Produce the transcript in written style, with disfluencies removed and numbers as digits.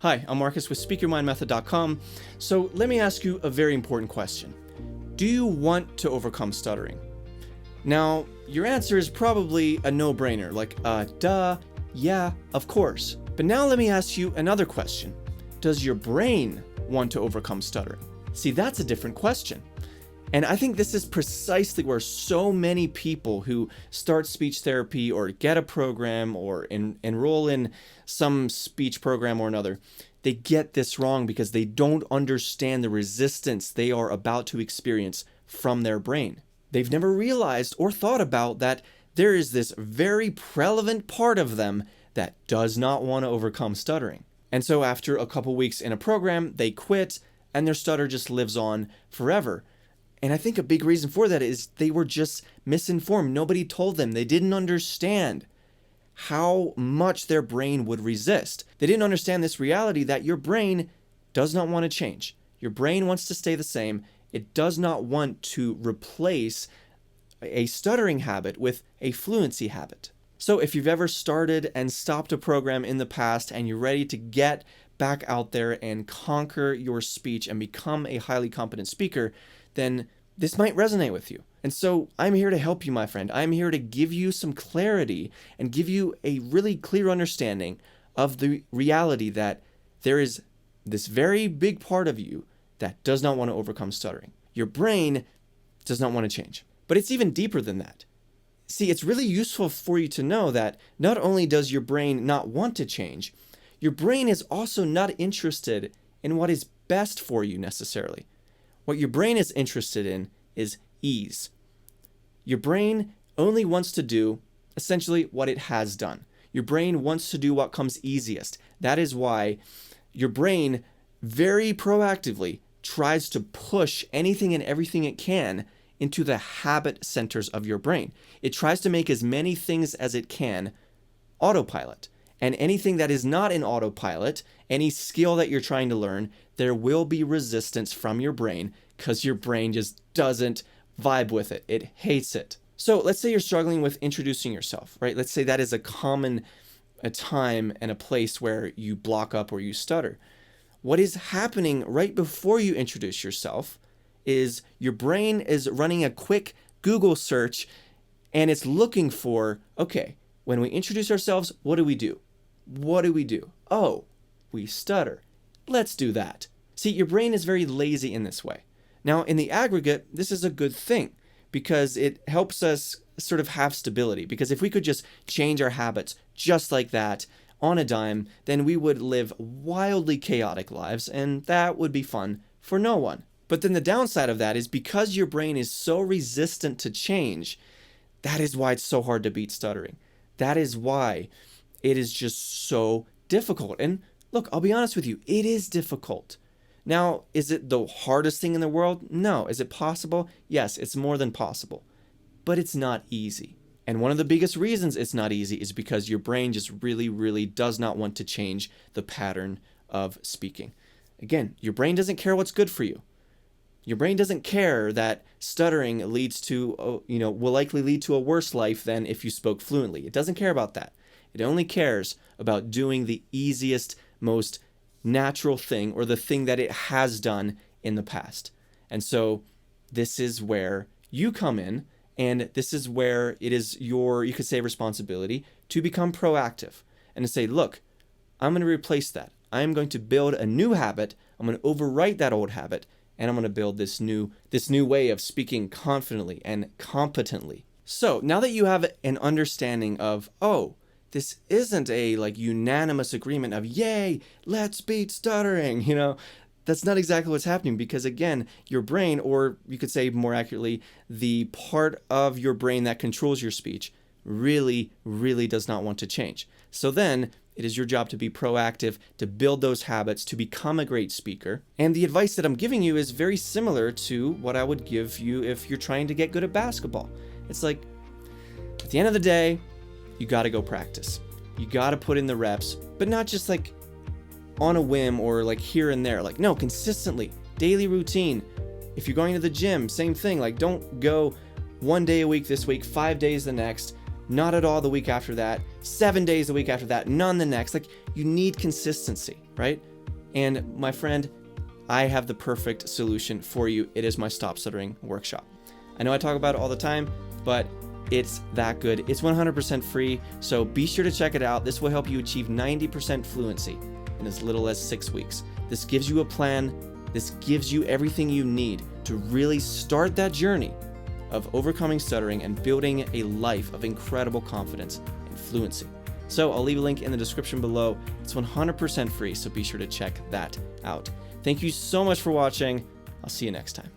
Hi, I'm Marcus with SpeakYourMindMethod.com. So let me ask you a very important question. Do you want to overcome stuttering? Now, your answer is probably a no-brainer, like, duh, yeah, of course. But now let me ask you another question. Does your brain want to overcome stuttering? See, that's a different question. And I think this is precisely where so many people who start speech therapy or get a program or enroll in some speech program or another, they get this wrong because they don't understand the resistance they are about to experience from their brain. They've never realized or thought about that there is this very prevalent part of them that does not want to overcome stuttering. And so after a couple weeks in a program, they quit and their stutter just lives on forever. And I think a big reason for that is they were just misinformed. Nobody told them. They didn't understand how much their brain would resist. They didn't understand this reality that your brain does not want to change. Your brain wants to stay the same. It does not want to replace a stuttering habit with a fluency habit. So if you've ever started and stopped a program in the past and you're ready to get back out there and conquer your speech and become a highly competent speaker, then this might resonate with you. And so I'm here to help you, my friend. I'm here to give you some clarity and give you a really clear understanding of the reality that there is this very big part of you that does not want to overcome stuttering. Your brain does not want to change. But it's even deeper than that. See, it's really useful for you to know that not only does your brain not want to change, your brain is also not interested in what is best for you necessarily. What your brain is interested in is ease. Your brain only wants to do essentially what it has done. Your brain wants to do what comes easiest. That is why your brain very proactively tries to push anything and everything it can into the habit centers of your brain. It tries to make as many things as it can autopilot. And anything that is not in autopilot, any skill that you're trying to learn, there will be resistance from your brain because your brain just doesn't vibe with it. It hates it. So let's say you're struggling with introducing yourself, right? Let's say that is a time and a place where you block up or you stutter. What is happening right before you introduce yourself is your brain is running a quick Google search and it's looking for, okay, when we introduce ourselves, what do we do? What do we do? Oh, we stutter. Let's do that. See, your brain is very lazy in this way. Now, in the aggregate, this is a good thing because it helps us sort of have stability. Because if we could just change our habits just like that on a dime, then we would live wildly chaotic lives, and that would be fun for no one. But then the downside of that is because your brain is so resistant to change, that is why it's so hard to beat stuttering. That is why it is just so difficult. And look, I'll be honest with you, it is difficult. Now, is it the hardest thing in the world? No. Is it possible? Yes, it's more than possible. But it's not easy. And one of the biggest reasons it's not easy is because your brain just really, really does not want to change the pattern of speaking. Again, your brain doesn't care what's good for you. Your brain doesn't care that stuttering leads to, will likely lead to a worse life than if you spoke fluently. It doesn't care about that. It only cares about doing the easiest, most natural thing or the thing that it has done in the past. And so this is where you come in, and this is where it is your, you could say, responsibility to become proactive and to say, look, I'm going to replace that. I'm going to build a new habit. I'm going to overwrite that old habit. And I'm going to build this new way of speaking confidently and competently. So now that you have an understanding of, oh, this isn't a unanimous agreement of, yay, let's beat stuttering, that's not exactly what's happening because, again, your brain, or you could say more accurately, the part of your brain that controls your speech really, really does not want to change. So then it is your job to be proactive, to build those habits, to become a great speaker. And the advice that I'm giving you is very similar to what I would give you if you're trying to get good at basketball. It's like, at the end of the day, you got to go practice. You got to put in the reps, but not just on a whim or here and there. No, consistently, daily routine. If you're going to the gym, same thing. Don't go 1 day a week this week, 5 days the next. Not at all the week after that, 7 days the week after that, none the next. You need consistency, right? And my friend, I have the perfect solution for you. It is my Stop Stuttering workshop. I know I talk about it all the time, but it's that good. It's 100% free, so be sure to check it out. This will help you achieve 90% fluency in as little as 6 weeks. This gives you a plan. This gives you everything you need to really start that journey of overcoming stuttering and building a life of incredible confidence and fluency. So I'll leave a link in the description below. It's 100% free, so be sure to check that out. Thank you so much for watching. I'll see you next time.